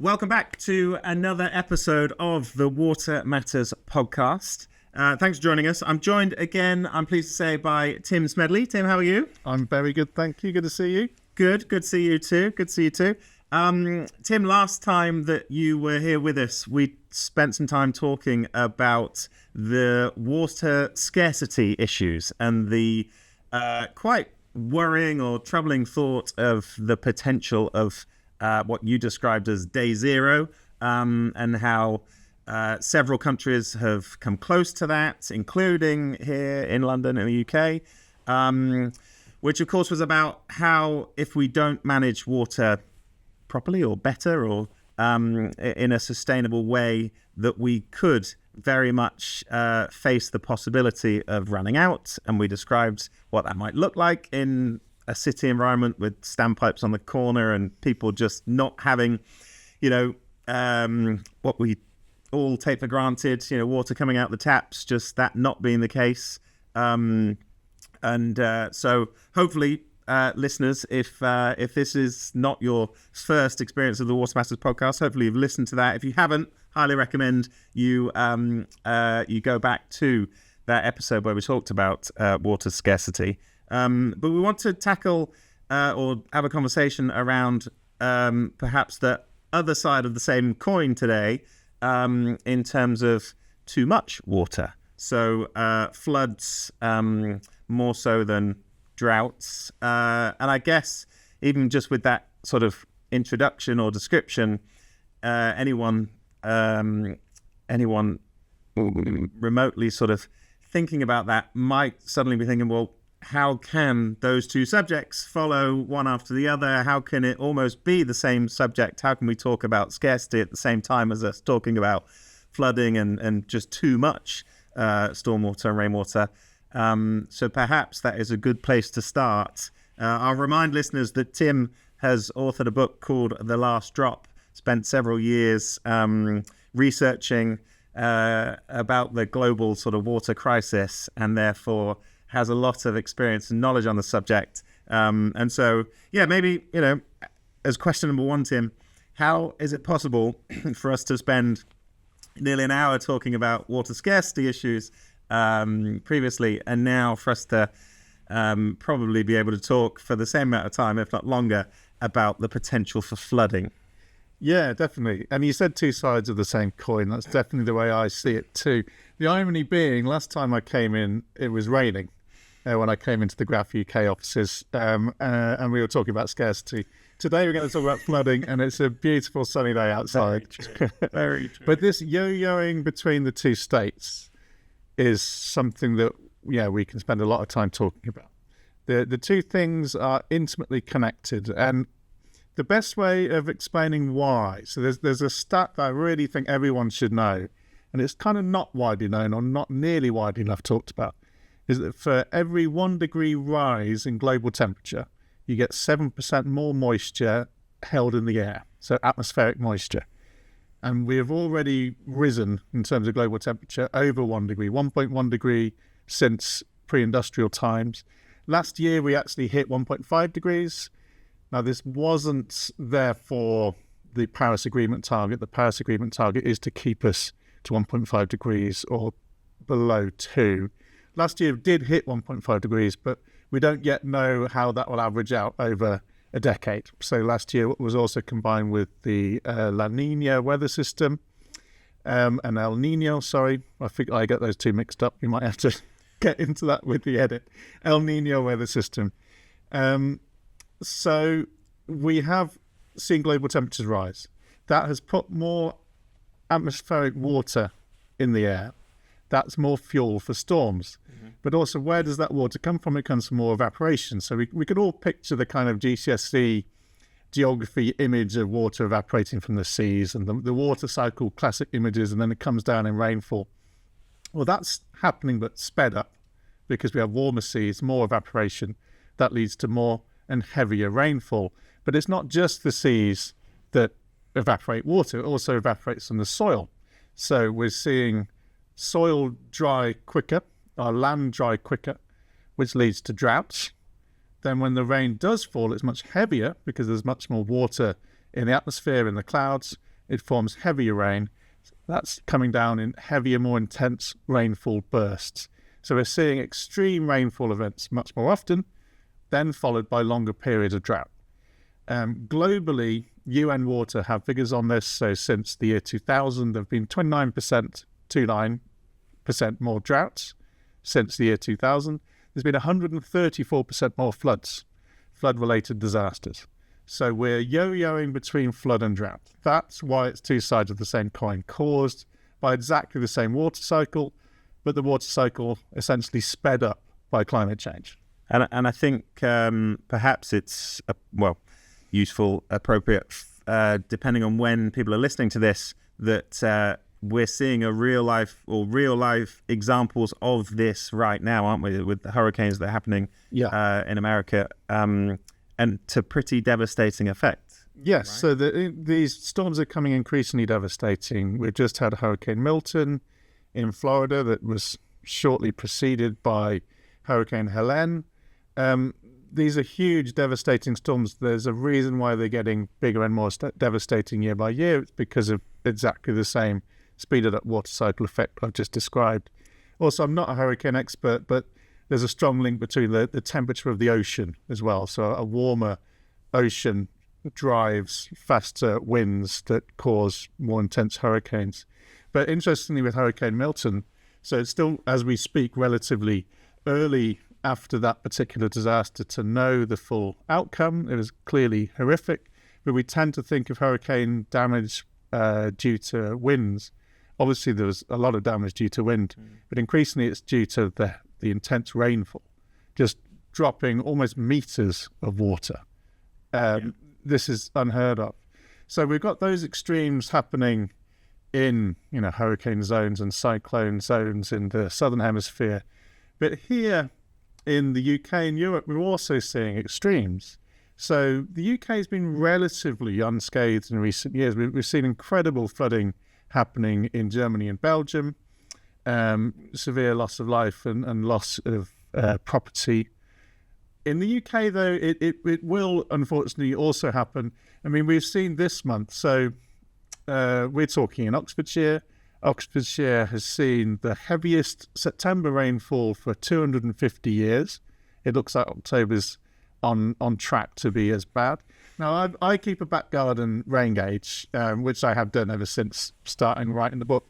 Welcome back to another episode of the Water Matters podcast. Thanks for joining us. I'm joined again, I'm pleased to say, by Tim Smedley. Tim, how are you? I'm very good, thank you. Good to see you. Good to see you too. Good to see you too. Tim, last time that you were here with us, we spent some time talking about the water scarcity issues and the quite worrying or troubling thought of the potential of what you described as day zero, and how several countries have come close to that, including here in London in the UK, which of course was about how if we don't manage water properly or better or in a sustainable way, that we could very much face the possibility of running out. And we described what that might look like in a city environment with standpipes on the corner and people just not having, what we all take for granted, water coming out the taps, just that not being the case. So hopefully, listeners, if this is not your first experience of the Water Matters podcast, hopefully you've listened to that. If you haven't, highly recommend you go back to that episode where we talked about water scarcity. But we want to tackle or have a conversation around perhaps the other side of the same coin today, in terms of too much water. So floods more so than droughts. And I guess even just with that sort of introduction or description, anyone remotely sort of thinking about that might suddenly be thinking, well, how can those two subjects follow one after the other? How can it almost be the same subject? How can we talk about scarcity at the same time as us talking about flooding and just too much stormwater and rainwater? So perhaps that is a good place to start. I'll remind listeners that Tim has authored a book called The Last Drop, spent several years researching about the global sort of water crisis, and therefore has a lot of experience and knowledge on the subject. And so, maybe, as question number one, Tim, how is it possible for us to spend nearly an hour talking about water scarcity issues previously, and now for us to probably be able to talk for the same amount of time, if not longer, about the potential for flooding? Yeah, definitely. And you said two sides of the same coin. That's definitely the way I see it too. The irony being, last time I came in, it was raining when I came into the Graf UK offices, and we were talking about scarcity. Today we're going to talk about flooding, and it's a beautiful sunny day outside. Very true. But this yo-yoing between the two states is something that, we can spend a lot of time talking about. The two things are intimately connected, and the best way of explaining why, so there's a stat that I really think everyone should know, and it's kind of not widely known or not nearly widely enough talked about, is that for every 1 degree rise in global temperature, you get 7% more moisture held in the air, so atmospheric moisture. And we have already risen in terms of global temperature over 1 degree, 1.1 degree since pre-industrial times. Last year, we actually hit 1.5 degrees. Now, this wasn't therefore the Paris Agreement target. The Paris Agreement target is to keep us to 1.5 degrees or below 2. Last year did hit 1.5 degrees, but we don't yet know how that will average out over a decade. So last year was also combined with the La Nina weather system, and El Nino, sorry. I think I get those two mixed up. You might have to get into that with the edit. El Nino weather system. So we have seen global temperatures rise. That has put more atmospheric water in the air. That's more fuel for storms. Mm-hmm. But also, where does that water come from? It comes from more evaporation. So we could all picture the kind of GCSE geography image of water evaporating from the seas and the water cycle classic images, and then it comes down in rainfall. Well, that's happening but sped up because we have warmer seas, more evaporation. That leads to more and heavier rainfall. But it's not just the seas that evaporate water, it also evaporates from the soil. So we're seeing soil dry quicker, or land dry quicker, which leads to droughts. Then when the rain does fall, it's much heavier because there's much more water in the atmosphere, in the clouds, it forms heavier rain. That's coming down in heavier, more intense rainfall bursts. So we're seeing extreme rainfall events much more often, then followed by longer periods of drought. Globally, UN Water have figures on this. So since the year 2000, there have been 29% more droughts since the year 2000. There's been 134% more floods, flood-related disasters. So we're yo-yoing between flood and drought. That's why it's two sides of the same coin, caused by exactly the same water cycle, but the water cycle essentially sped up by climate change. And I think perhaps it's, useful, appropriate, depending on when people are listening to this, that we're seeing real life examples of this right now, aren't we, with the hurricanes that are happening in America, and to pretty devastating effect. Yes, right? So these storms are coming increasingly devastating. We've just had Hurricane Milton in Florida that was shortly preceded by Hurricane Helene. These are huge, devastating storms. There's a reason why they're getting bigger and more devastating year by year. It's because of exactly the same speeded up water cycle effect I've just described. Also, I'm not a hurricane expert, but there's a strong link between the temperature of the ocean as well. So a warmer ocean drives faster winds that cause more intense hurricanes. But interestingly, with Hurricane Milton, so it's still, as we speak, relatively early after that particular disaster to know the full outcome. It was clearly horrific, but we tend to think of hurricane damage due to winds. Obviously, there was a lot of damage due to wind, but increasingly it's due to the intense rainfall, just dropping almost meters of water. This is unheard of. So we've got those extremes happening in, hurricane zones and cyclone zones in the southern hemisphere. But here in the UK and Europe, we're also seeing extremes. So the UK has been relatively unscathed in recent years. We've seen incredible flooding happening in Germany and Belgium, severe loss of life and loss of property. In the UK, though, it will unfortunately also happen. I mean, we've seen this month. So we're talking in Oxfordshire. Oxfordshire has seen the heaviest September rainfall for 250 years. It looks like October's on track to be as bad. Now, I keep a back garden rain gauge, which I have done ever since starting writing the book.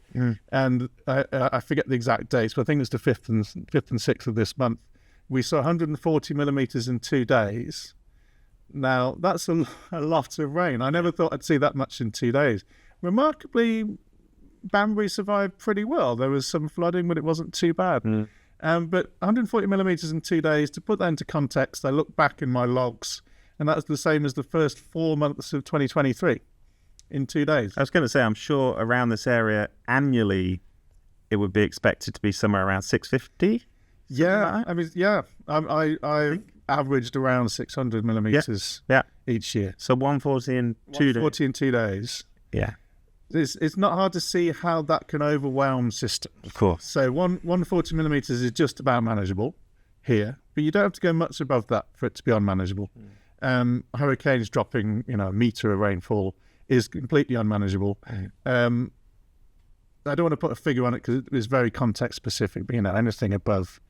And I forget the exact dates, but I think it's the 5th and 6th of this month. We saw 140 millimetres in 2 days. Now, that's a lot of rain. I never thought I'd see that much in 2 days. Remarkably, Banbury survived pretty well. There was some flooding, but it wasn't too bad. But 140 millimetres in 2 days, to put that into context, I look back in my logs, and that's the same as the first 4 months of 2023 in 2 days. I was going to say, I'm sure around this area annually, it would be expected to be somewhere around 650. Yeah, I mean, I averaged around 600 millimetres each year. So 140 in 2 days. 140 in 2 days. Yeah. It's not hard to see how that can overwhelm systems. Of course. So 140 millimetres is just about manageable here, but you don't have to go much above that for it to be unmanageable. Hurricanes dropping, a metre of rainfall is completely unmanageable. I don't want to put a figure on it because it is very context specific, but anything above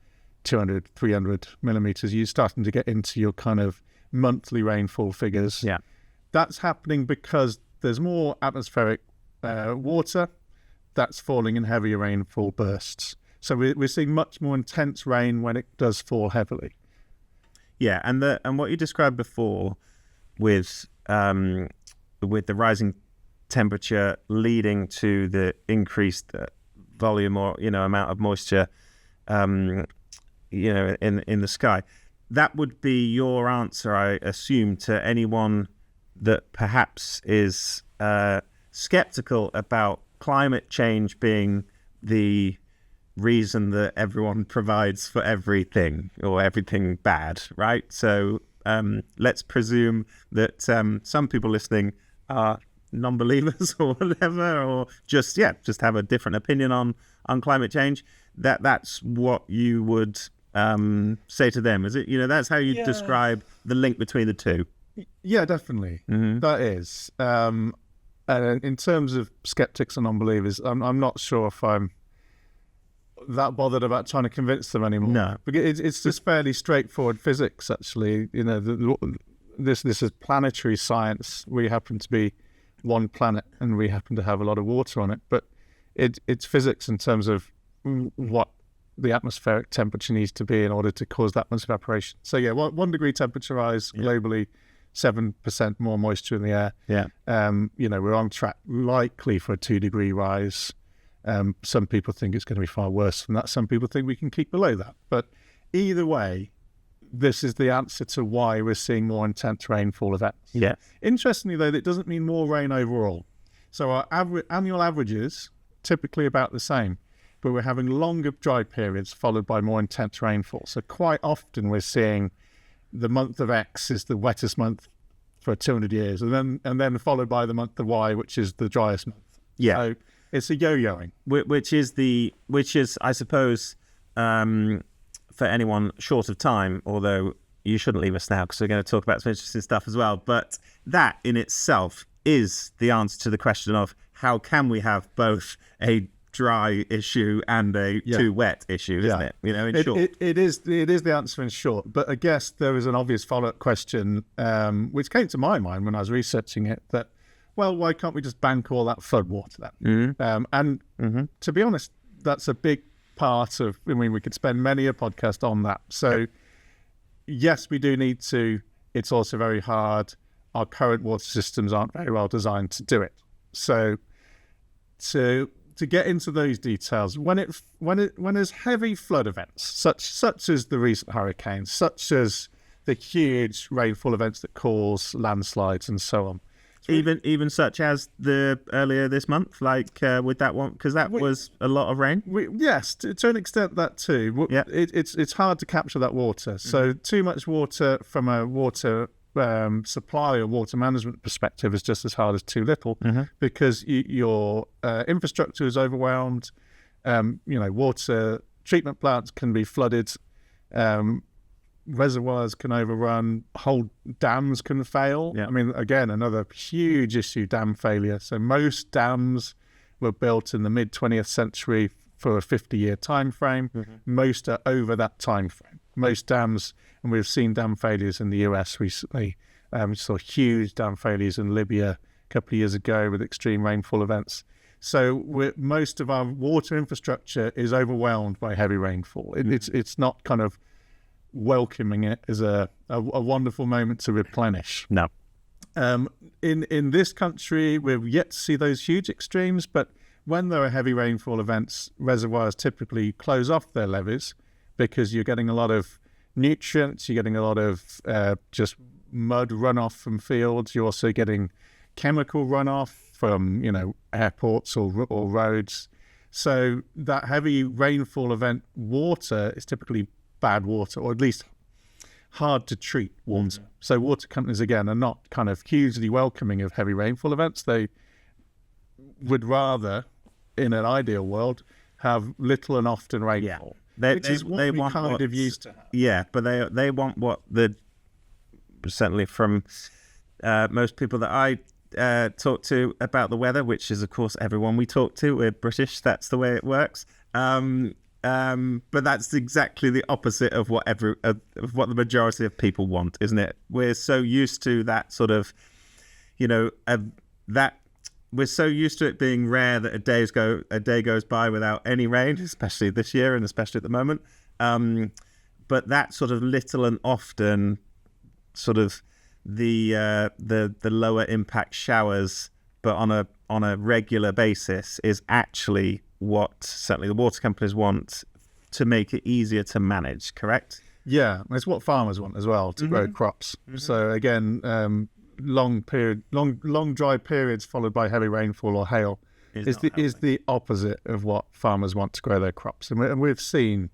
200, 300 millimetres, you're starting to get into your kind of monthly rainfall figures. Yeah. That's happening because there's more atmospheric water that's falling in heavier rainfall bursts. So we're seeing much more intense rain when it does fall heavily. Yeah, and what you described before with the rising temperature leading to the increased volume or amount of moisture in the sky, that would be your answer, I assume, to anyone that perhaps is skeptical about climate change being the reason that everyone provides for everything or everything bad, right? So let's presume that some people listening are non-believers or whatever, or just have a different opinion on climate change. That's what you would say to them, is it? That's how you describe the link between the two. Yeah, definitely. That is. In terms of skeptics and unbelievers, I'm not sure if I'm that bothered about trying to convince them anymore. No. Because it's just fairly straightforward physics, actually. You know, this is planetary science. We happen to be one planet, and we happen to have a lot of water on it. But it's physics in terms of what the atmospheric temperature needs to be in order to cause that much evaporation. So yeah, 1 degree temperature rise globally, 7% more moisture in the air. Yeah. You know, we're on track likely for a 2 degree rise. Some people think it's going to be far worse than that. Some people think we can keep below that. But either way, this is the answer to why we're seeing more intense rainfall events. Yeah. Interestingly, though, that doesn't mean more rain overall. So our annual averages typically about the same, but we're having longer dry periods followed by more intense rainfall. So quite often we're seeing the month of X is the wettest month for 200 years, and then followed by the month of Y, which is the driest month. Yeah. So it's a yo-yoing. Which is, I suppose, for anyone short of time, although you shouldn't leave us now because we're going to talk about some interesting stuff as well. But that in itself is the answer to the question of how can we have both a dry issue and a too wet issue, isn't it? You know, in short. It is the answer in short. But I guess there is an obvious follow-up question, which came to my mind when I was researching it, that, well, why can't we just bank all that flood water then? To be honest, that's a big part of, I mean, we could spend many a podcast on that. So yes, we do need to. It's also very hard. Our current water systems aren't very well designed to do it. So to get into those details, when there's heavy flood events, such as the recent hurricanes, such as the huge rainfall events that cause landslides and so on, even such as the earlier this month, like with that one, because that was a lot of rain. Yes, to an extent that too. Yeah. It's hard to capture that water. So too much water from a water supply or water management perspective is just as hard as too little, because your infrastructure is overwhelmed. Water treatment plants can be flooded. Reservoirs can overrun, whole dams can fail. I mean, again, another huge issue, dam failure. So most dams were built in the mid-20th century for a 50-year time frame. Most are over that time frame. Most dams, and we've seen dam failures in the US recently. We saw huge dam failures in Libya a couple of years ago with extreme rainfall events. So most of our water infrastructure is overwhelmed by heavy rainfall. It's not kind of welcoming it as a wonderful moment to replenish. No. In this country, we've yet to see those huge extremes, but when there are heavy rainfall events, reservoirs typically close off their levees because you're getting a lot of nutrients, you're getting a lot of just mud runoff from fields, you're also getting chemical runoff from, airports or roads. So that heavy rainfall event water is typically bad water, or at least hard to treat water. So water companies, again, are not kind of hugely welcoming of heavy rainfall events. They would rather, in an ideal world, have little and often rainfall, which is what we kind of used to have. Yeah, but they want what certainly from most people that I talk to about the weather, which is, of course, everyone we talk to. We're British. That's the way it works. But that's exactly the opposite of what what the majority of people want, isn't it? We're so used to that sort of, that we're so used to it being rare that a day goes by without any rain, especially this year and especially at the moment. But that sort of little and often, sort of the lower impact showers, but on a regular basis, is actually what certainly the water companies want to make it easier to manage, correct? Yeah, it's what farmers want as well, to grow crops. So again, long dry periods followed by heavy rainfall or hail is the opposite of what farmers want to grow their crops. And we've seen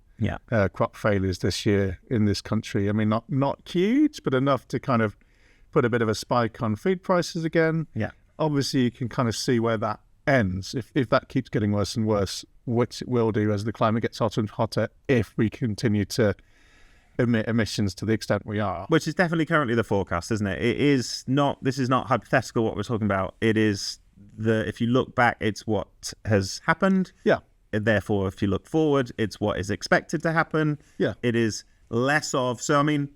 crop failures this year in this country. I mean, not huge, but enough to kind of put a bit of a spike on food prices again. Yeah. Obviously, you can kind of see where that ends if that keeps getting worse and worse, which it will do as the climate gets hotter and hotter if we continue to emit emissions to the extent we are. Which is definitely currently the forecast, isn't it? This is not hypothetical what we're talking about. It is if you look back, it's what has happened. Yeah. Therefore, if you look forward, it's what is expected to happen. Yeah. It is less of. So, I mean,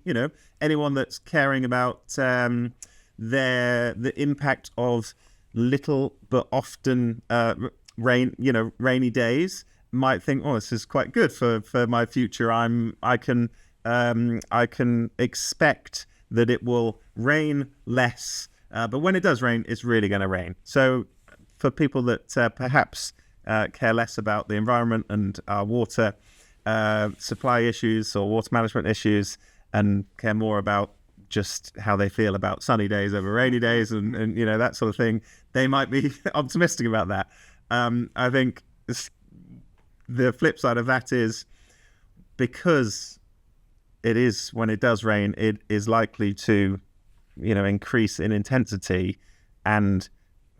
anyone that's caring about the impact of little but often rainy days might think, oh, this is quite good for my future. I can expect that it will rain less, but when it does rain, it's really going to rain. So for people that perhaps care less about the environment and our water supply issues or water management issues, and care more about just how they feel about sunny days over rainy days and that sort of thing, they might be optimistic about that. I think the flip side of that is, because it is, when it does rain, it is likely to increase in intensity, and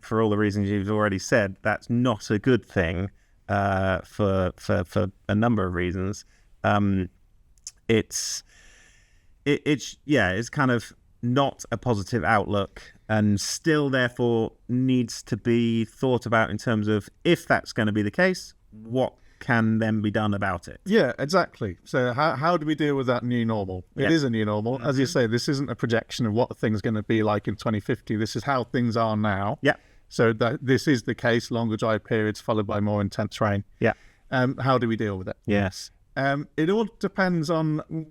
for all the reasons you've already said, that's not a good thing for a number of reasons. It's kind of not a positive outlook, and still therefore needs to be thought about in terms of, if that's going to be the case, what can then be done about it. Yeah, exactly. So how do we deal with that new normal? It is a new normal. As you say, this isn't a projection of what things are going to be like in 2050. This is how things are now. Yeah. So this is the case, longer dry periods followed by more intense rain. Yeah. How do we deal with it? Yes. It all depends on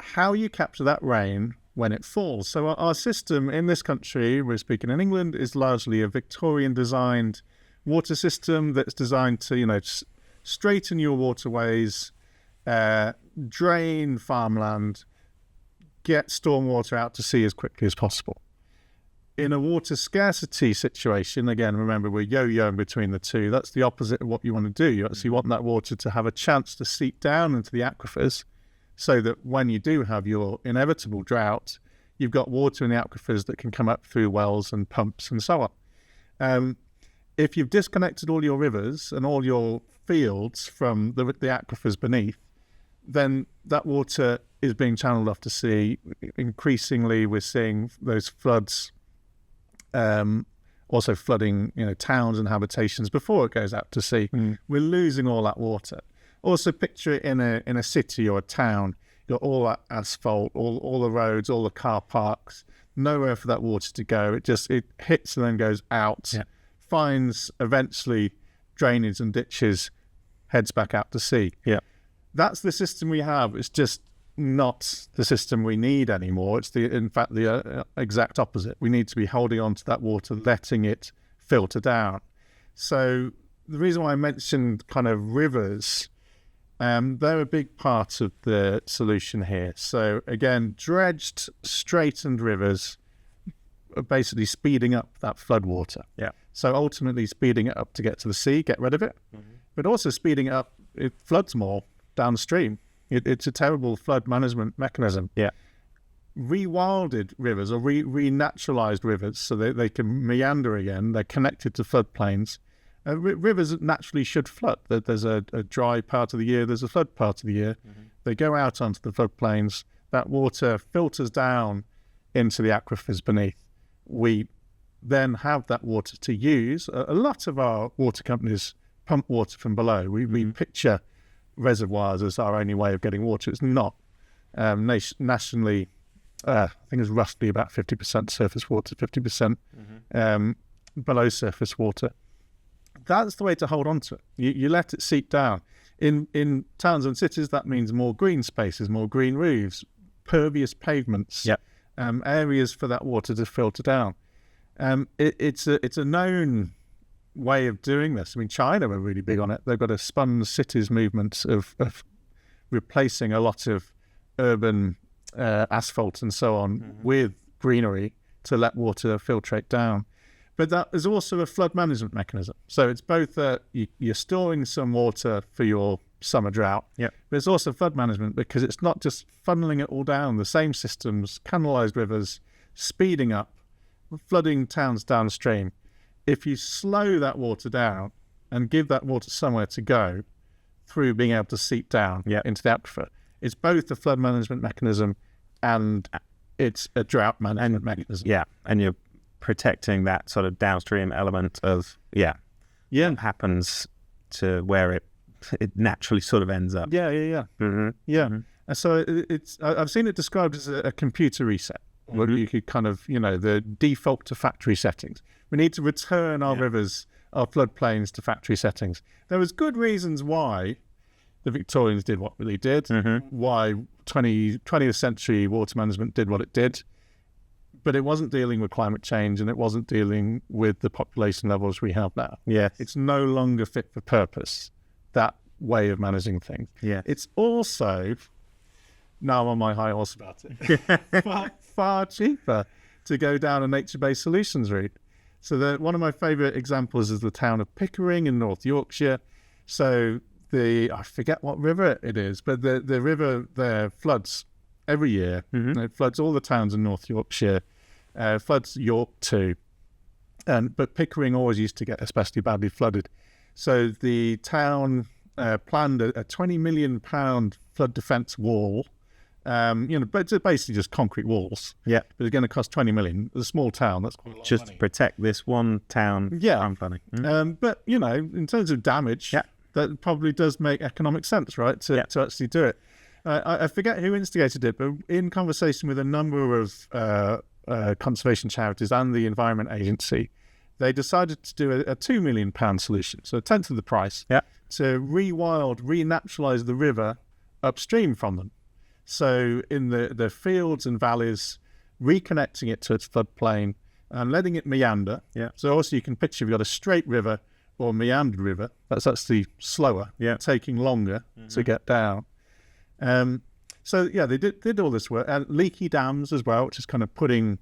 how you capture that rain when it falls. So our system in this country, we're speaking in England, is largely a Victorian designed water system that's designed to, straighten your waterways, drain farmland, get stormwater out to sea as quickly as possible. In a water scarcity situation, again, remember, we're yo-yoing between the two. That's the opposite of what you want to do. You actually want that water to have a chance to seep down into the aquifers, so that when you do have your inevitable drought, you've got water in the aquifers that can come up through wells and pumps and so on. If you've disconnected all your rivers and all your fields from the aquifers beneath, then that water is being channeled off to sea. Increasingly, we're seeing those floods also flooding towns and habitations before it goes out to sea. We're losing all that water. Also, picture it in a city or a town. You've got all that asphalt, all the roads, all the car parks, nowhere for that water to go. It hits and then goes out, finds eventually drainage and ditches, heads back out to sea. Yeah, that's the system we have. It's just not the system we need anymore. It's in fact the exact opposite. We need to be holding on to that water, letting it filter down. So the reason why I mentioned kind of rivers, they're a big part of the solution here. So again, dredged, straightened rivers are basically speeding up that flood water. Yeah. So ultimately speeding it up to get to the sea, get rid of it, but also speeding it up, it floods more downstream. It's a terrible flood management mechanism. Yeah. Rewilded rivers or renaturalized rivers, so they can meander again. They're connected to floodplains. Rivers naturally should flood. There's a dry part of the year, there's a flood part of the year. They go out onto the floodplains. That water filters down into the aquifers beneath. We then have that water to use. A lot of our water companies pump water from below. We picture reservoirs as our only way of getting water. It's not. Nationally, I think it's roughly about 50% surface water, 50% below surface water. That's the way to hold on to it. You let it seep down. In towns and cities, that means more green spaces, more green roofs, pervious pavements, areas for that water to filter down. It's a known way of doing this. I mean, China are really big on it. They've got a sponge cities movement of replacing a lot of urban asphalt and so on with greenery to let water filtrate down. But that is also a flood management mechanism. So it's both you're storing some water for your summer drought, but it's also flood management, because it's not just funneling it all down the same systems, canalized rivers, speeding up, flooding towns downstream. If you slow that water down and give that water somewhere to go through being able to seep down into the aquifer, it's both a flood management mechanism and it's a drought management mechanism. Yeah, and you're protecting that sort of downstream element of what happens to where it naturally sort of ends up. And so I've seen it described as a computer reset, where you could kind of, the default to factory settings. We need to return our rivers, our floodplains to factory settings. There was good reasons why the Victorians did what they did, why 20th century water management did what it did, but it wasn't dealing with climate change, and it wasn't dealing with the population levels we have now. It's no longer fit for purpose, that way of managing things. It's also, now I'm on my high horse about it, far cheaper to go down a nature-based solutions route. So one of my favourite examples is the town of Pickering in North Yorkshire. So I forget what river it is, but the river there floods every year. It floods all the towns in North Yorkshire, floods York too. But Pickering always used to get especially badly flooded. So the town planned a £20 million flood defence wall. But it's basically just concrete walls. But it's going to cost 20 million. It's a small town. That's quite a lot just of money. to protect this one town. I'm funny. But in terms of damage, that probably does make economic sense, right? To actually do it. I forget who instigated it, but in conversation with a number of conservation charities and the Environment Agency, they decided to do a £2 million solution, so a tenth of the price, to renaturalise the river upstream from them. So in the fields and valleys, reconnecting it to its floodplain and letting it meander. So also you can picture if you've got a straight river or a meandered river, that's actually slower, taking longer to get down. They did all this work. Leaky dams as well, which is kind of putting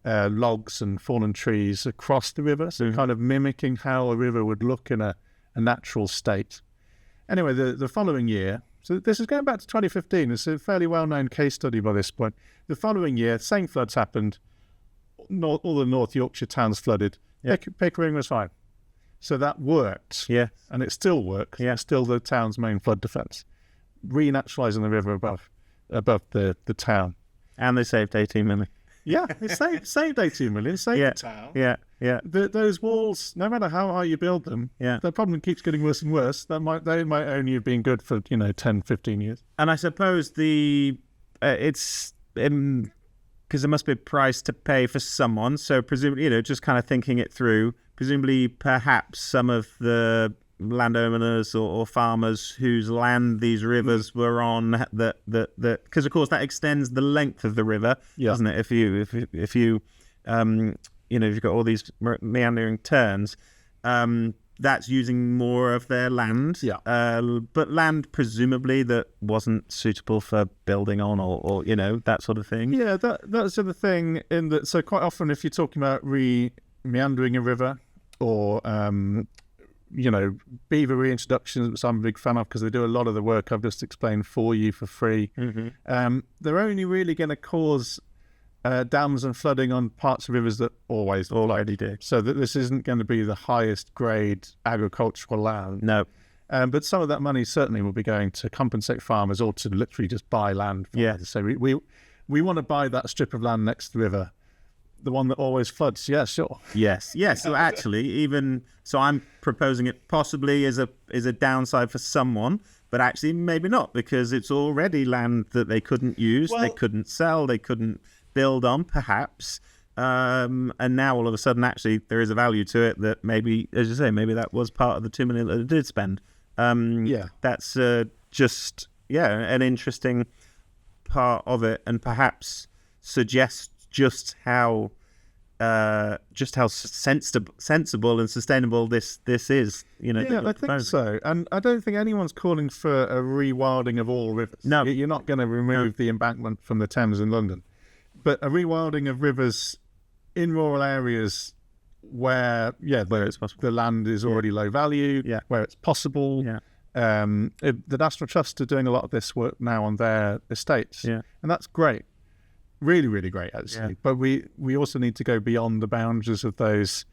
logs and fallen trees across the river, so kind of mimicking how a river would look in a natural state. Anyway, the following year, so this is going back to 2015. It's a fairly well-known case study by this point. The following year, same floods happened. All the North Yorkshire towns flooded. Pickering was fine. So that worked. And it still works. It's still the town's main flood defence. Renaturalising the river above the town. And they saved 18 million. It saved 18 million, saved the town. Those walls, no matter how high you build them, the problem keeps getting worse and worse. They might only have been good for 10, 15 years. And I suppose it's because there must be a price to pay for someone. So presumably, just kind of thinking it through. Presumably, perhaps some of the landowners or farmers whose land these rivers were on, because of course that extends the length of the river, doesn't it? If you've got all these meandering turns, that's using more of their land. But land presumably that wasn't suitable for building on or that sort of thing. That's the thing. So quite often, if you're talking about meandering a river or beaver reintroductions, which I'm a big fan of because they do a lot of the work I've just explained for you for free. They're only really going to cause dams and flooding on parts of rivers that already do. So that this isn't going to be the highest grade agricultural land. No. But some of that money certainly will be going to compensate farmers or to literally just buy land. So we want to buy that strip of land next to the river. The one that always floods, sure. Yes. So actually, I'm proposing it possibly as a downside for someone, but actually maybe not, because it's already land that they couldn't use, they couldn't sell, they couldn't build on, perhaps. And now all of a sudden, actually, there is a value to it that maybe, as you say, maybe that was part of the $2 million that it did spend. That's just an interesting part of it, and perhaps suggests just how sensible and sustainable this is. I think so. And I don't think anyone's calling for a rewilding of all rivers. No, you're not going to remove the embankment from the Thames in London, but a rewilding of rivers in rural areas where it's possible. The land is already low value, where it's possible. The National Trust are doing a lot of this work now on their estates, and that's great. Really, really great, actually. But we also need to go beyond the boundaries of those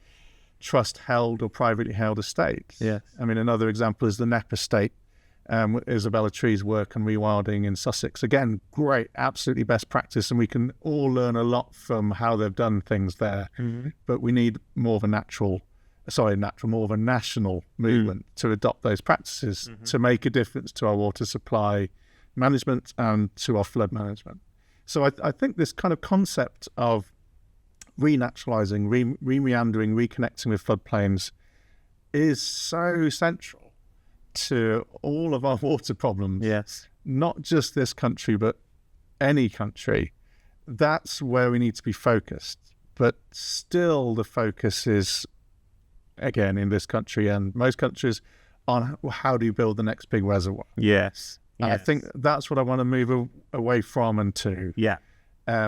trust-held or privately held estates. I mean, another example is the Knepp estate Isabella Tree's work on rewilding in Sussex. Again, great, absolutely best practice, and we can all learn a lot from how they've done things there. But we need more of a more of a national movement to adopt those practices to make a difference to our water supply management and to our flood management. So I think this kind of concept of renaturalizing, re-meandering, reconnecting with floodplains is so central to all of our water problems. Yes. Not just this country, but any country. That's where we need to be focused. But still the focus is, again, in this country and most countries, on how do you build the next big reservoir. Yes. And I think that's what I want to move away from and to. Yeah.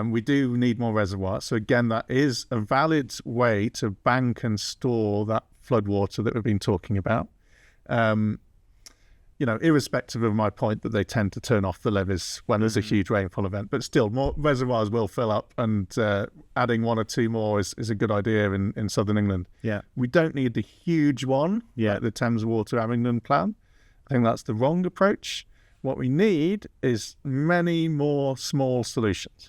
We do need more reservoirs. So again, that is a valid way to bank and store that flood water that we've been talking about. Irrespective of my point that they tend to turn off the levees when there's a huge rainfall event, but still more reservoirs will fill up, and adding one or two more is a good idea in southern England. Yeah. We don't need the huge one, like the Thames Water Abingdon plan. I think that's the wrong approach. What we need is many more small solutions.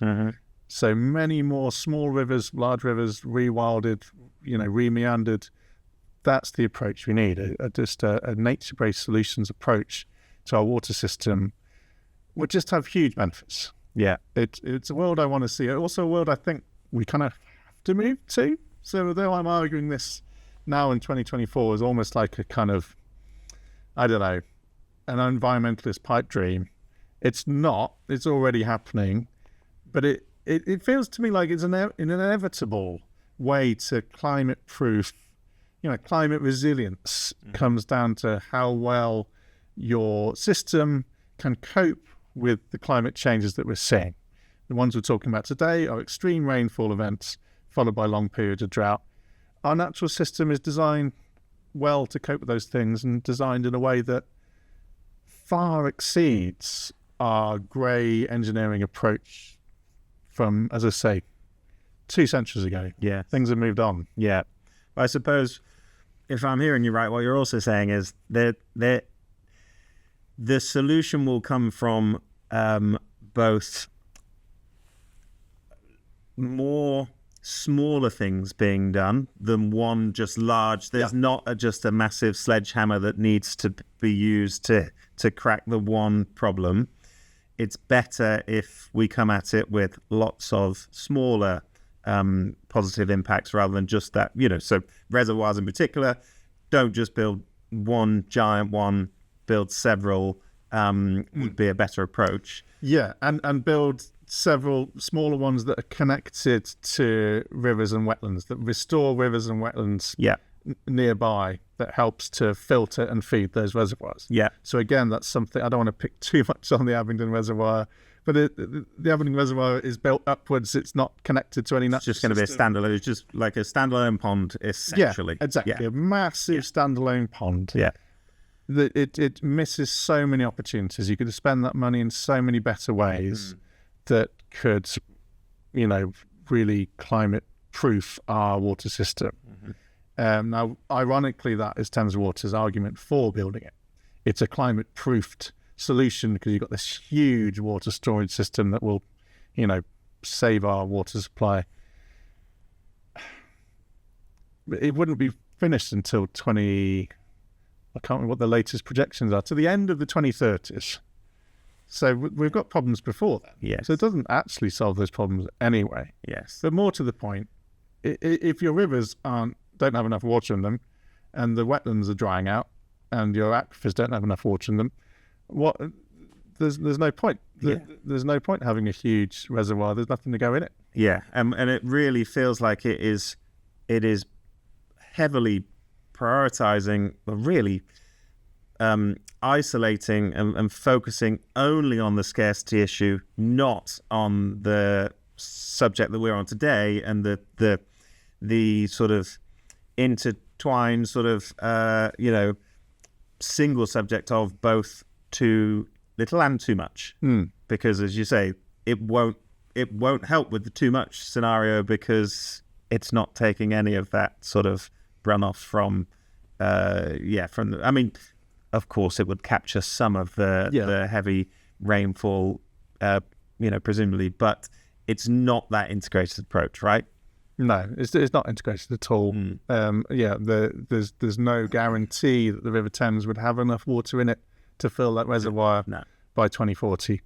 So many more small rivers, large rivers, rewilded, re-meandered. That's the approach we need. Just a nature-based solutions approach to our water system would just have huge benefits. Yeah. It's a world I want to see. Also a world I think we kind of have to move to. So although I'm arguing this now in 2024 is almost like a kind of, I don't know, an environmentalist pipe dream, it's not. It's already happening. But it feels to me like it's an inevitable way to climate-proof. Climate resilience comes down to how well your system can cope with the climate changes that we're seeing. The ones we're talking about today are extreme rainfall events followed by long periods of drought. Our natural system is designed well to cope with those things and designed in a way that far exceeds our grey engineering approach from, as I say, 2 centuries ago. Yeah. Things have moved on. Yeah. I suppose, if I'm hearing you right, what you're also saying is that the solution will come from both more smaller things being done than one just large. There's not just a massive sledgehammer that needs to be used to crack the one problem. It's better if we come at it with lots of smaller positive impacts rather than just that, so reservoirs in particular, don't just build one giant one, build several, would be a better approach. Yeah, and build several smaller ones that are connected to rivers and wetlands, that restore rivers and wetlands nearby, that helps to filter and feed those reservoirs. Yeah. So again, that's something, I don't want to pick too much on the Abingdon Reservoir, but the Abingdon Reservoir is built upwards. It's not connected to any natural system. It's just going to be a standalone. It's just like a standalone pond, essentially. Yeah, exactly. Yeah. A massive standalone pond. Yeah. It misses so many opportunities. You could spend that money in so many better ways that could, really climate-proof our water system. Now, ironically, that is Thames Water's argument for building it. It's a climate-proofed solution because you've got this huge water storage system that will, save our water supply. It wouldn't be finished until I can't remember what the latest projections are, to the end of the 2030s. So we've got problems before then. Yes. So it doesn't actually solve those problems anyway. Yes. But more to the point, if your rivers don't have enough water in them, and the wetlands are drying out, and your aquifers don't have enough water in them, there's no point. There's no point having a huge reservoir. There's nothing to go in it. Yeah, and it really feels like it is heavily prioritizing, really isolating and focusing only on the scarcity issue, not on the subject that we're on today, and the sort of intertwined sort of single subject of both too little and too much. Because, as you say, it won't help with the too much scenario because it's not taking any of that sort of runoff from of course, it would capture some of the heavy rainfall, presumably, but it's not that integrated approach, right? No, it's not integrated at all. There's no guarantee that the River Thames would have enough water in it to fill that reservoir by 2040.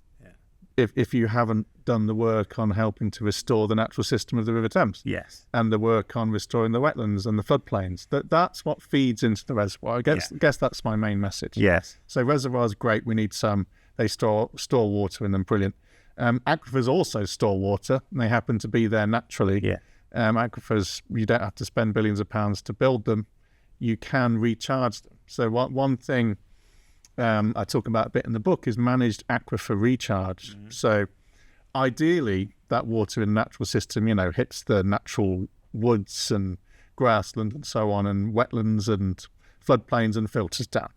If you haven't done the work on helping to restore the natural system of the River Thames, yes, and the work on restoring the wetlands and the floodplains, that's what feeds into the reservoir. I guess that's my main message. Yes. So reservoirs, great. We need some. They store water in them. Brilliant. Aquifers also store water, and they happen to be there naturally. Yeah. Aquifers, you don't have to spend billions of pounds to build them. You can recharge them. So one thing I talk about a bit in the book is managed aquifer recharge. Mm-hmm. So ideally, that water in the natural system, hits the natural woods and grassland and so on, and wetlands and floodplains, and filters down.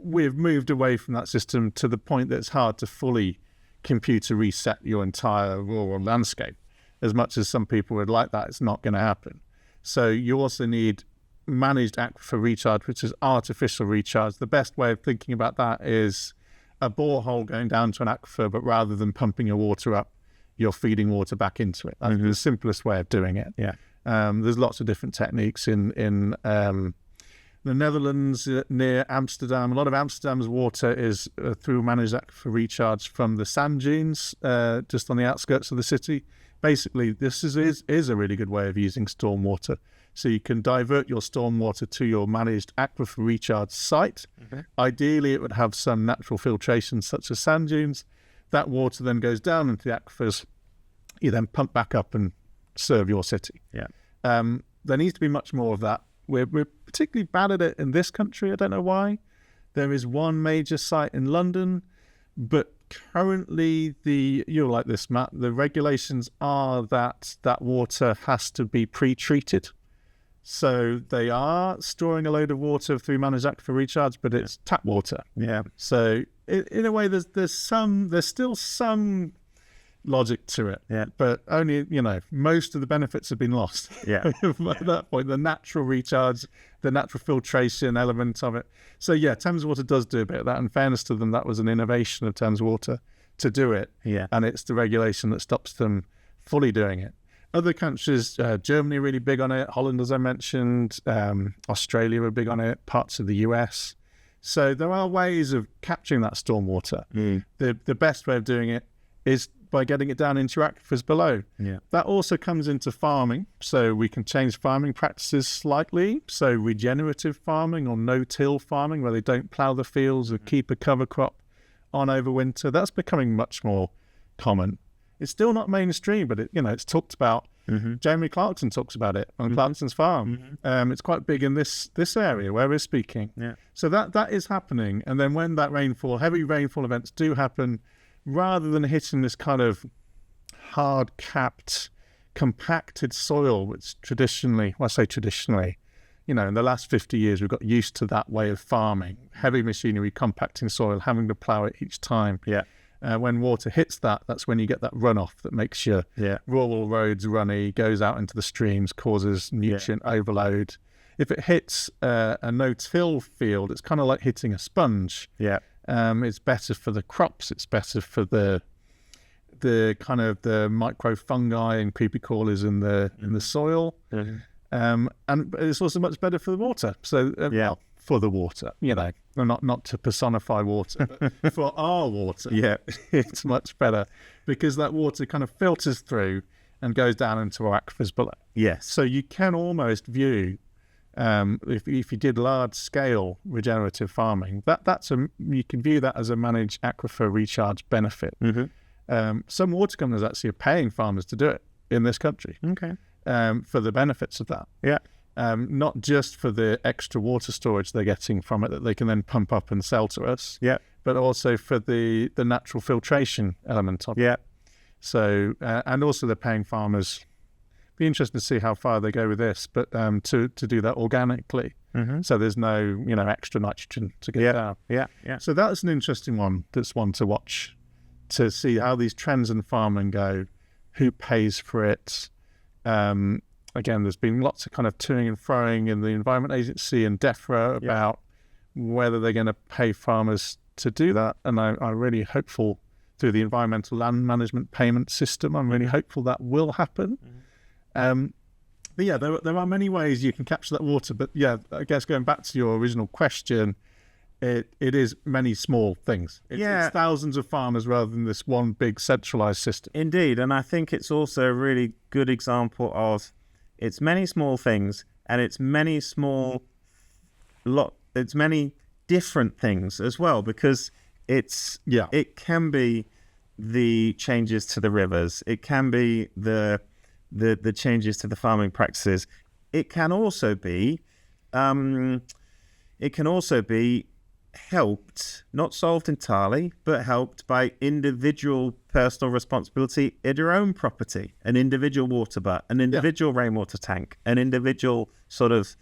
We've moved away from that system to the point that it's hard to fully computer reset your entire rural landscape. As much as some people would like that, it's not going to happen. So you also need managed aquifer recharge, which is artificial recharge. The best way of thinking about that is a borehole going down to an aquifer, but rather than pumping your water up, you're feeding water back into it. That's the simplest way of doing it. Yeah. There's lots of different techniques in the Netherlands, near Amsterdam. A lot of Amsterdam's water is through managed aquifer recharge from the sand dunes just on the outskirts of the city. Basically, this is a really good way of using stormwater. So you can divert your stormwater to your managed aquifer recharge site. Mm-hmm. Ideally, it would have some natural filtration, such as sand dunes. That water then goes down into the aquifers. You then pump back up and serve your city. Yeah. There needs to be much more of that. We're particularly bad at it in this country. I don't know why. There is one major site in London, but currently you'll like this, Matt, the regulations are that water has to be pre-treated. So they are storing a load of water through managed aquifer recharge, but it's tap water. Yeah. So in a way, there's still some logic to it. Yeah. But only, most of the benefits have been lost. Yeah. At that point, the natural recharge, the natural filtration element of it. So Thames Water does do a bit of that. In fairness to them, that was an innovation of Thames Water to do it. Yeah. And it's the regulation that stops them fully doing it. Other countries, Germany are really big on it. Holland, as I mentioned, Australia are big on it. Parts of the US. So there are ways of capturing that stormwater. Mm. The best way of doing it is by getting it down into aquifers below. Yeah. That also comes into farming. So we can change farming practices slightly. So regenerative farming or no-till farming, where they don't plough the fields or keep a cover crop on over winter. That's becoming much more common. It's still not mainstream, but it's talked about. Mm-hmm. Jeremy Clarkson talks about it on Clarkson's farm. Mm-hmm. It's quite big in this area where we're speaking. Yeah. So that is happening. And then when that heavy rainfall events do happen, rather than hitting this kind of hard-capped, compacted soil, which traditionally, in the last 50 years, we've got used to that way of farming, heavy machinery compacting soil, having to plough it each time. Yeah. When water hits that's when you get that runoff that makes your rural roads runny, goes out into the streams, causes nutrient overload. If it hits a no-till field, it's kind of like hitting a sponge. Yeah. It's better for the crops. It's better for the kind of the microfungi and creepy crawlers in the soil. Mm-hmm. And it's also much better for the water. So for the water, not to personify water, but for our water, it's much better because that water kind of filters through and goes down into our aquifers below. Yes. So you can almost view, if you did large-scale regenerative farming, you can view that as a managed aquifer recharge benefit. Mm-hmm. Some water companies actually are paying farmers to do it in this country. Okay. For the benefits of that. Yeah. Not just for the extra water storage they're getting from it that they can then pump up and sell to us, but also for the natural filtration element of it. Yeah. So, and also they're paying farmers. Be interesting to see how far they go with this, but to do that organically. Mm-hmm. So there's no extra nitrogen to get down. Yeah. So that's an interesting one. That's one to watch to see how these trends in farming go, who pays for it. Again, there's been lots of kind of toing and froing in the Environment Agency and DEFRA about whether they're going to pay farmers to do that. And I'm really hopeful through the environmental land management payment system, I'm really hopeful that will happen. But yeah, there are many ways you can capture that water. But yeah, I guess going back to your original question, it is many small things. It's thousands of farmers rather than this one big centralized system. Indeed, and I think it's also a really good example of it's many small things, and it's many it's many different things as well, because it can be the changes to the rivers, it can be the changes to the farming practices. It can also be helped, not solved entirely, but helped by individual personal responsibility in your own property, an individual water butt, an individual rainwater tank, an individual sort of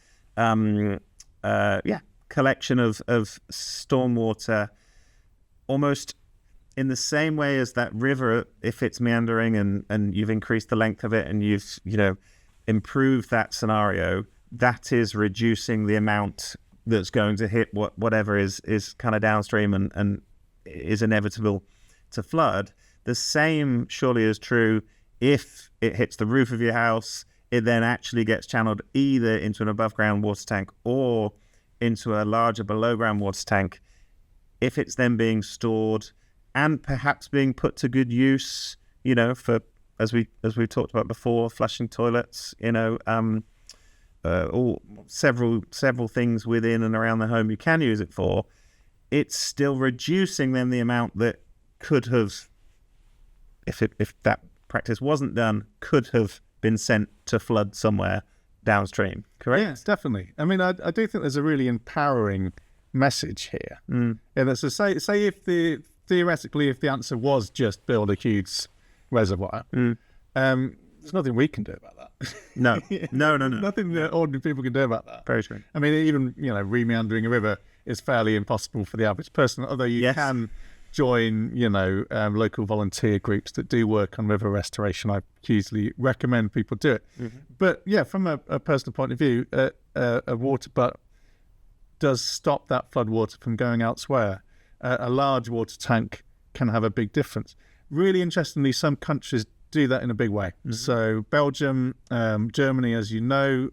collection of stormwater, almost in the same way as that river, if it's meandering and you've increased the length of it and you've improved that scenario, that is reducing the amount that's going to hit whatever is kind of downstream and is inevitable to flood. The same surely is true if it hits the roof of your house. It then actually gets channeled either into an above ground water tank or into a larger below ground water tank. If it's then being stored and perhaps being put to good use, for as we talked about before, flushing toilets, all several things within and around the home you can use it for, it's still reducing then the amount that could have, if that practice wasn't done, could have been sent to flood somewhere downstream. Correct? Yes, definitely. I mean, I do think there's a really empowering message here. And that's to say if theoretically if the answer was just build a huge reservoir, there's nothing we can do about that. No. Nothing that ordinary people can do about that. Very true. I mean, even remeandering a river is fairly impossible for the average person. Although you can join, local volunteer groups that do work on river restoration. I hugely recommend people do it. But yeah, from a personal point of view, a water butt does stop that flood water from going elsewhere. A large water tank can have a big difference. Really interestingly, some countries do that in a big way. So Belgium, Germany, as you know,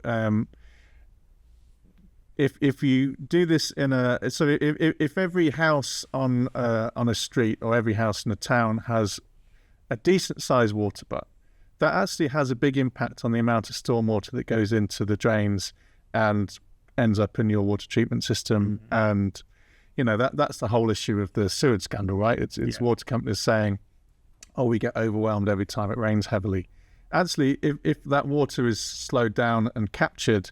if you do this if every house on a street or every house in a town has a decent sized water butt, that actually has a big impact on the amount of stormwater that goes into the drains and ends up in your water treatment system. And that's the whole issue of the sewage scandal, right? It's water companies saying, we get overwhelmed every time it rains heavily. Actually, if that water is slowed down and captured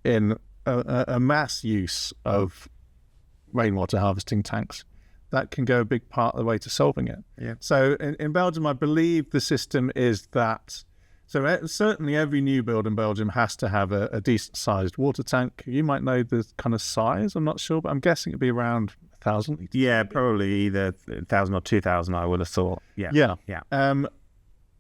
in a mass use of rainwater harvesting tanks, that can go a big part of the way to solving it. So in Belgium, I believe the system is that, so certainly every new build in Belgium has to have a decent sized water tank. You might know the kind of size, I'm not sure, but I'm guessing it'd be around 1,000 litres. Yeah, probably either 1,000 or 2,000, I would have thought. Yeah.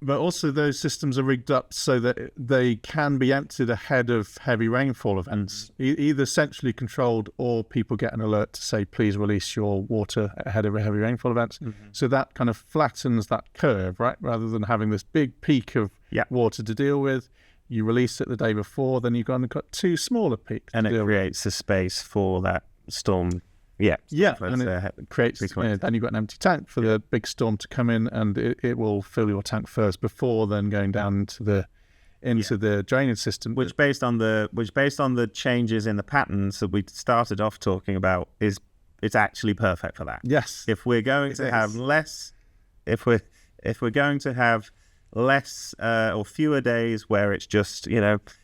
But also those systems are rigged up so that they can be emptied ahead of heavy rainfall events, either centrally controlled or people get an alert to say, please release your water ahead of heavy rainfall events. So that kind of flattens that curve, right? Rather than having this big peak of water to deal with, you release it the day before, then you've got two smaller peaks. And it creates a space for that storm. And it creates. Then you've got an empty tank for the big storm to come in, and it will fill your tank first before then going down into the drainage system. Which based on the changes in the patterns that we started off talking about, it's actually perfect for that. Yes. If we're going to have less, if we're going to have less or fewer days where it's just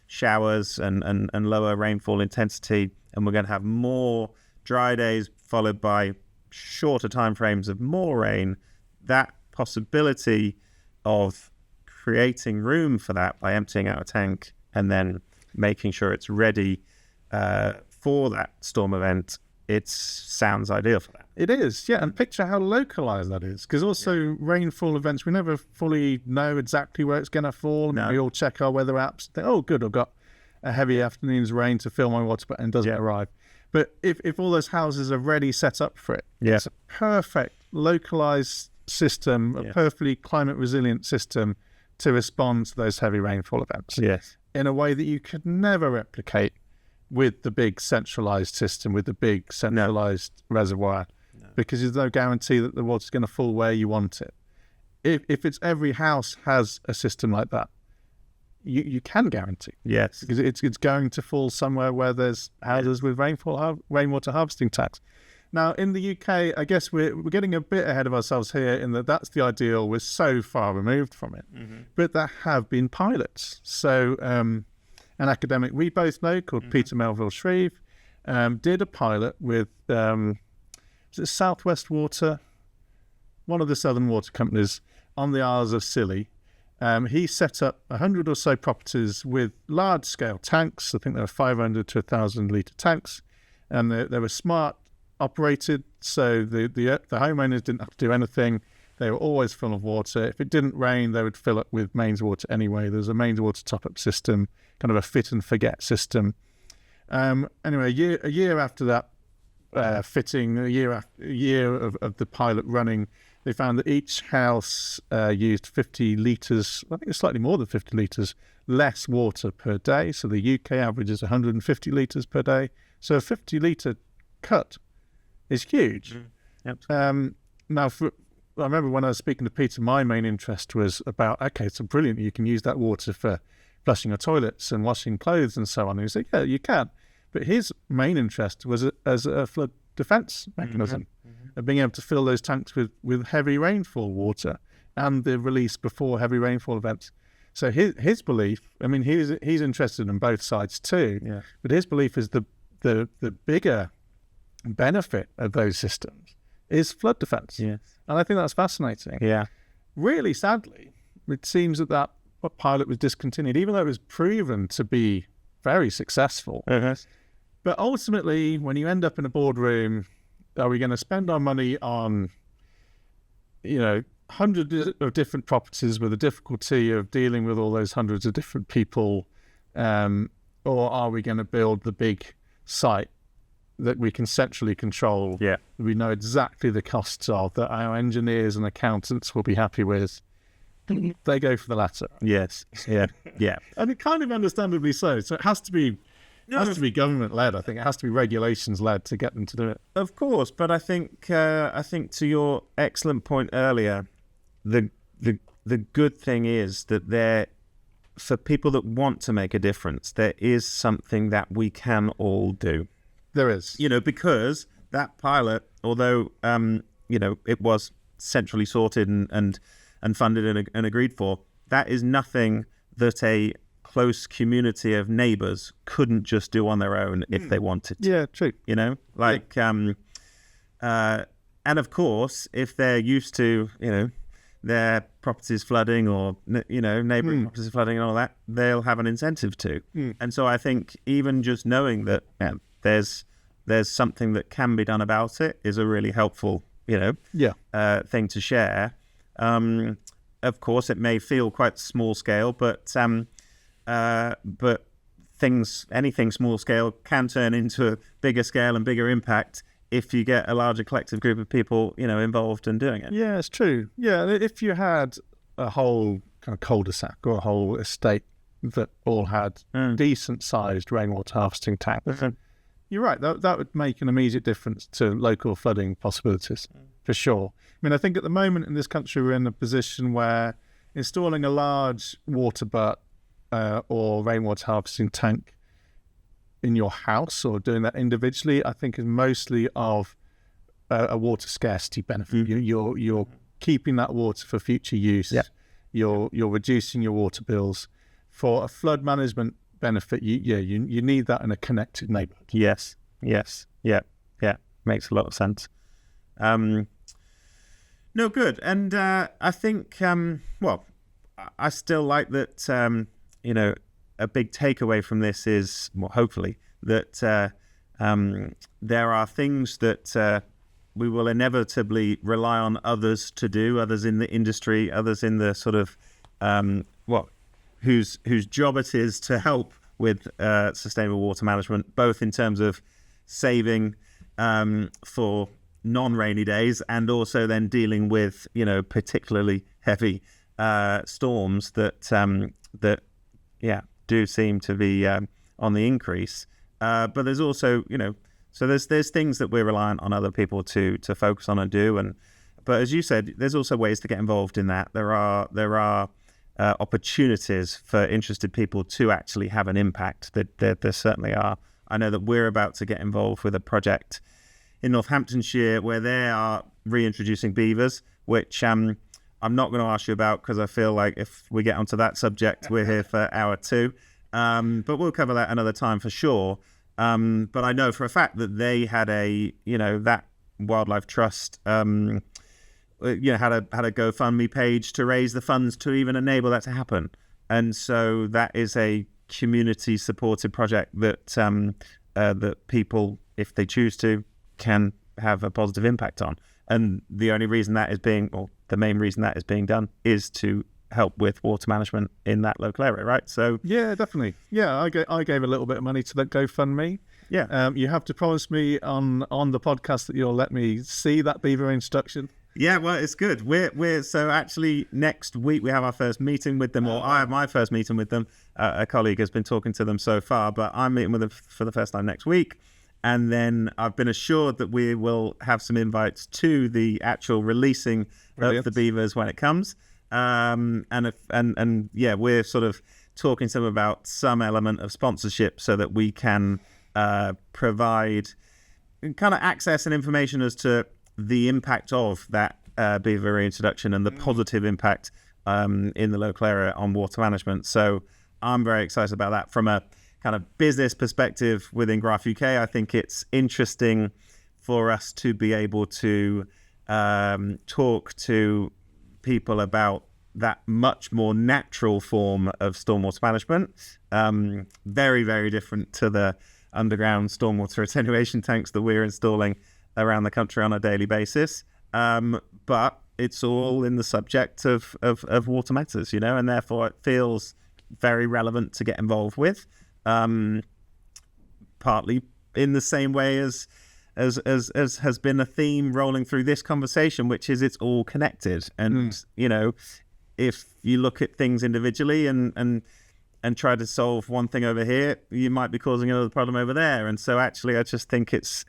showers and lower rainfall intensity, and we're going to have more dry days followed by shorter time frames of more rain, that possibility of creating room for that by emptying out a tank and then making sure it's ready for that storm event, it sounds ideal for that. It is, and picture how localized that is, because also rainfall events, we never fully know exactly where it's going to fall. We all check our weather apps, think, oh good, I've got a heavy afternoon's rain to fill my water butt and doesn't arrive. But if all those houses are ready set up for it, it's a perfect localized system, a perfectly climate resilient system to respond to those heavy rainfall events in a way that you could never replicate with the big centralized system, with the big centralized reservoir, because there's no guarantee that the water's going to fall where you want it. If it's every house has a system like that, you can guarantee. Yes. Because it's going to fall somewhere where there's houses with rainwater harvesting tanks. Now, in the UK, I guess we're getting a bit ahead of ourselves here in that that's the ideal. We're so far removed from it. But there have been pilots. So an academic we both know called Peter Melville Shreve did a pilot with Southwest Water, one of the southern water companies on the Isles of Scilly. He set up 100 or so properties with large-scale tanks. I think there were 500 to 1,000 litre tanks. And they were smart operated, so the homeowners didn't have to do anything. They were always full of water. If it didn't rain, they would fill up with mains water anyway. There's a mains water top-up system, kind of a fit-and-forget system. Anyway, a year after that fitting, a year of the pilot running, they found that each house used 50 litres, I think it's slightly more than 50 litres, less water per day. So the UK average is 150 litres per day. So a 50 litre cut is huge. Now, I remember when I was speaking to Peter, my main interest was about, okay, so brilliant, you can use that water for flushing your toilets and washing clothes and so on. And he said, yeah, you can. But his main interest was as a flood defence mechanism, of being able to fill those tanks with heavy rainfall water and the release before heavy rainfall events. So his belief, I mean, he's interested in both sides too, but his belief is the bigger benefit of those systems is flood defence. And I think that's fascinating. Really sadly, it seems that pilot was discontinued, even though it was proven to be very successful. But ultimately, when you end up in a boardroom, are we going to spend our money on, hundreds of different properties with the difficulty of dealing with all those hundreds of different people, or are we going to build the big site that we can centrally control? We know exactly the costs of, that our engineers and accountants will be happy with. They go for the latter. And it kind of understandably so. So it has to be government led. I think it has to be regulations led to get them to do it. Of course, but I think to your excellent point earlier, the good thing is that for people that want to make a difference, there is something that we can all do. There is, because that pilot, although it was centrally sorted and funded and agreed for, that is nothing that a close community of neighbours couldn't just do on their own if they wanted to. Yeah, true. And of course, if they're used to, their properties flooding or, neighbouring properties flooding and all that, they'll have an incentive to. And so I think even just knowing that there's something that can be done about it is a really helpful, thing to share. Of course, it may feel quite small scale, but anything small scale can turn into a bigger scale and bigger impact if you get a larger collective group of people, involved in doing it. Yeah, it's true. Yeah, if you had a whole kind of cul-de-sac or a whole estate that all had decent-sized rainwater harvesting tanks, you're right. That would make an immediate difference to local flooding possibilities, for sure. I mean, I think at the moment in this country we're in a position where installing a large water butt or rainwater harvesting tank in your house or doing that individually, I think is mostly of a water scarcity benefit. You're keeping that water for future use. You're reducing your water bills. For a flood management benefit, you need that in a connected neighbourhood. Yes. Makes a lot of sense. No, good. And I think, I still like that, a big takeaway from this is, hopefully, that there are things that we will inevitably rely on others to do, others in the industry, others in the sort of, whose job it is to help with sustainable water management, both in terms of saving for non-rainy days and also then dealing with, particularly heavy storms that do seem to be on the increase. But there's also, so there's things that we're reliant on other people to focus on and do. But as you said, there's also ways to get involved in that. There are opportunities for interested people to actually have an impact. There certainly are. I know that we're about to get involved with a project in Northamptonshire where they are reintroducing beavers, which I'm not going to ask you about because I feel like if we get onto that subject, we're here for hour 2. But we'll cover that another time for sure. But I know for a fact that they had that Wildlife Trust, had a GoFundMe page to raise the funds to even enable that to happen. And so that is a community-supported project that people, if they choose to, can have a positive impact on. And the only reason that is the main reason that is being done is to help with water management in that local area, right? So yeah, definitely. Yeah, I gave a little bit of money to that GoFundMe. Yeah. You have to promise me on the podcast that you'll let me see that beaver introduction. Yeah, well, it's good. We're so actually next week we have our first meeting with them, or I have my first meeting with them. A colleague has been talking to them so far, but I'm meeting with them for the first time next week. And then I've been assured that we will have some invites to the actual releasing of the beavers when it comes. We're sort of talking to them about some element of sponsorship so that we can provide kind of access and information as to the impact of that beaver reintroduction and the positive impact in the local area on water management. So I'm very excited about that from a kind of business perspective within Graf UK. I think it's interesting for us to be able to talk to people about that much more natural form of stormwater management. Very, very different to the underground stormwater attenuation tanks that we're installing around the country on a daily basis. But it's all in the subject of water matters, and therefore it feels very relevant to get involved with. Partly in the same way as has been a theme rolling through this conversation, which is it's all connected. And if you look at things individually and try to solve one thing over here, you might be causing another problem over there. And so actually, I just think it's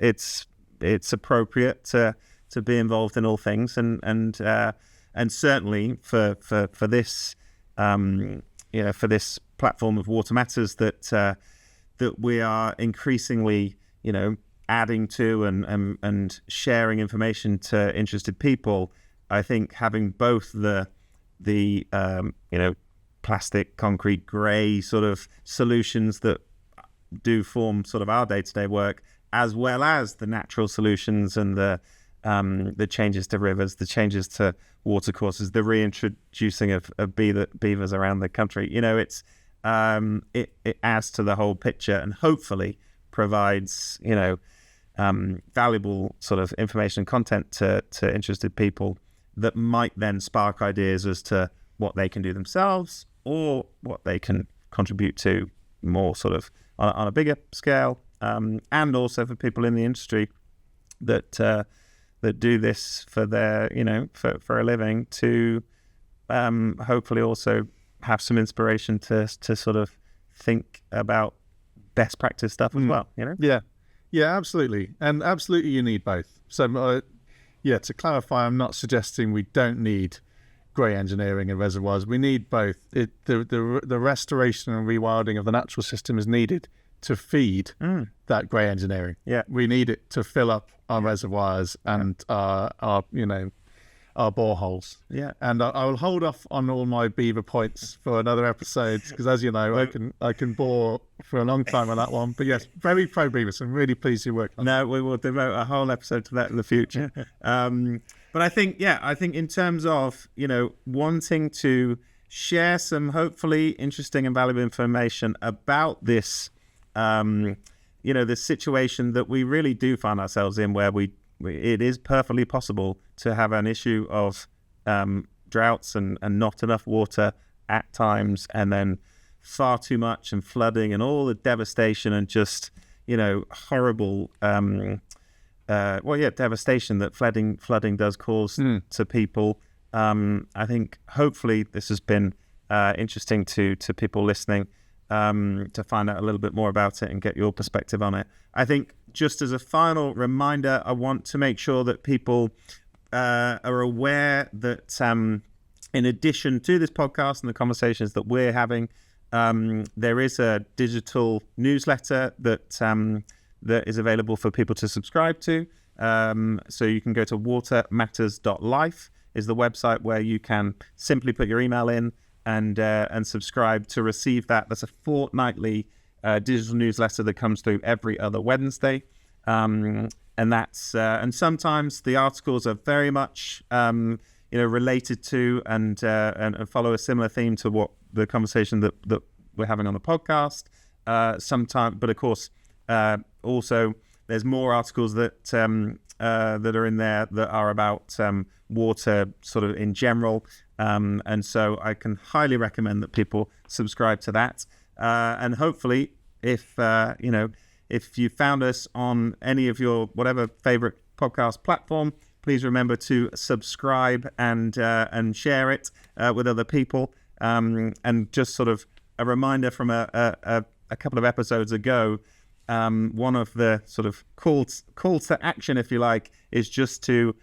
appropriate to be involved in all things, and certainly for this for this platform of Water Matters that we are increasingly adding to and sharing information to interested people. I think having both the plastic, concrete, grey sort of solutions that do form sort of our day-to-day work, as well as the natural solutions and the changes to rivers, the changes to water courses, the reintroducing of beavers around the country. It adds to the whole picture and hopefully provides valuable sort of information and content to interested people that might then spark ideas as to what they can do themselves or what they can contribute to more sort of on a bigger scale, and also for people in the industry that do this for their for a living to hopefully also have some inspiration to sort of think about best practice stuff as well. Yeah, absolutely, and absolutely you need both. So to clarify, I'm not suggesting we don't need grey engineering and reservoirs. We need both. The restoration and rewilding of the natural system is needed to feed that grey engineering. Yeah, we need it to fill up our reservoirs and our boreholes. Yeah, and I will hold off on all my beaver points for another episode because, as you know, I can bore for a long time on that one. But yes, very pro beaver. So I'm really pleased you worked on that. No, we will devote a whole episode to that in the future. But I think in terms of wanting to share some hopefully interesting and valuable information about this, this situation that we really do find ourselves in, where it is perfectly possible to have an issue of droughts and not enough water at times, and then far too much and flooding and all the devastation and just, horrible, devastation that flooding does cause to people. I think hopefully this has been interesting to people listening, to find out a little bit more about it and get your perspective on it. I think just as a final reminder, I want to make sure that people are aware that in addition to this podcast and the conversations that we're having, there is a digital newsletter that is available for people to subscribe to. So you can go to watermatters.life is the website where you can simply put your email in and subscribe to receive that. That's a fortnightly digital newsletter that comes through every other Wednesday. And sometimes the articles are very much related to and follow a similar theme to what the conversation that we're having on the podcast. But of course, also there's more articles that are in there that are about water sort of in general. And so I can highly recommend that people subscribe to that. And hopefully, if you found us on any of your whatever favorite podcast platform, please remember to subscribe and share it with other people. And just sort of a reminder from a couple of episodes ago, one of the sort of calls to action, if you like, is just to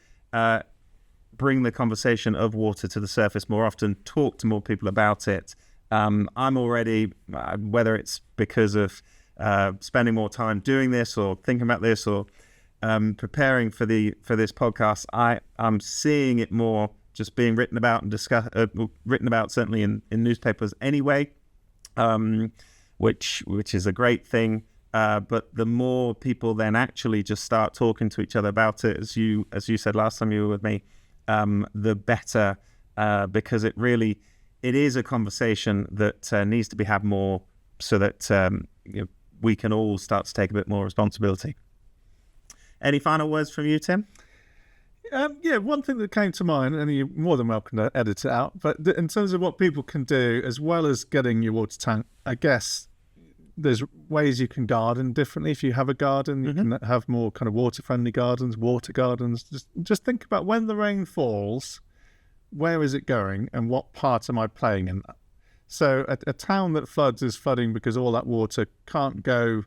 bring the conversation of water to the surface more often, talk to more people about it. I'm already, whether it's because of spending more time doing this or thinking about this or preparing for this podcast, I'm seeing it more just being written about and discussed, written about certainly in newspapers anyway, which is a great thing. But the more people then actually just start talking to each other about it, as you said last time you were with me, the better, because it is a conversation that needs to be had more, so that we can all start to take a bit more responsibility. Any final words from you, Tim? One thing that came to mind, and you're more than welcome to edit it out, but in terms of what people can do, as well as getting your water tank, I guess there's ways you can garden differently. If you have a garden, you can have more kind of water-friendly gardens, water gardens. Just think about when the rain falls, where is it going and what part am I playing in that? So a town that floods is flooding because all that water can't go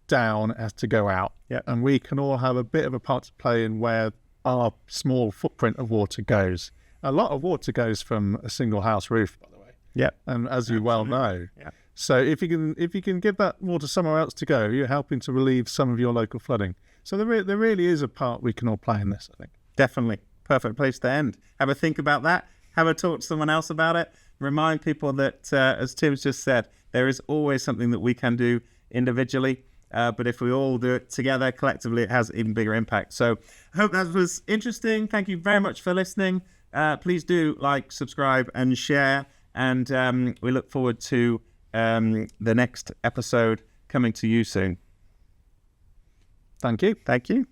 down, it has to go out. Yeah. And we can all have a bit of a part to play in where our small footprint of water goes. A lot of water goes from a single house roof, by the way. Yeah. And as you well know. Yeah. So if you can give that water somewhere else to go, you're helping to relieve some of your local flooding. So there really is a part we can all play in this, I think. Definitely. Perfect place to end. Have a think about that. Have a talk to someone else about it. Remind people that, as Tim's just said, there is always something that we can do individually. But if we all do it together, collectively, it has even bigger impact. So I hope that was interesting. Thank you very much for listening. Please do like, subscribe, and share. And we look forward to the next episode coming to you soon. Thank you. Thank you.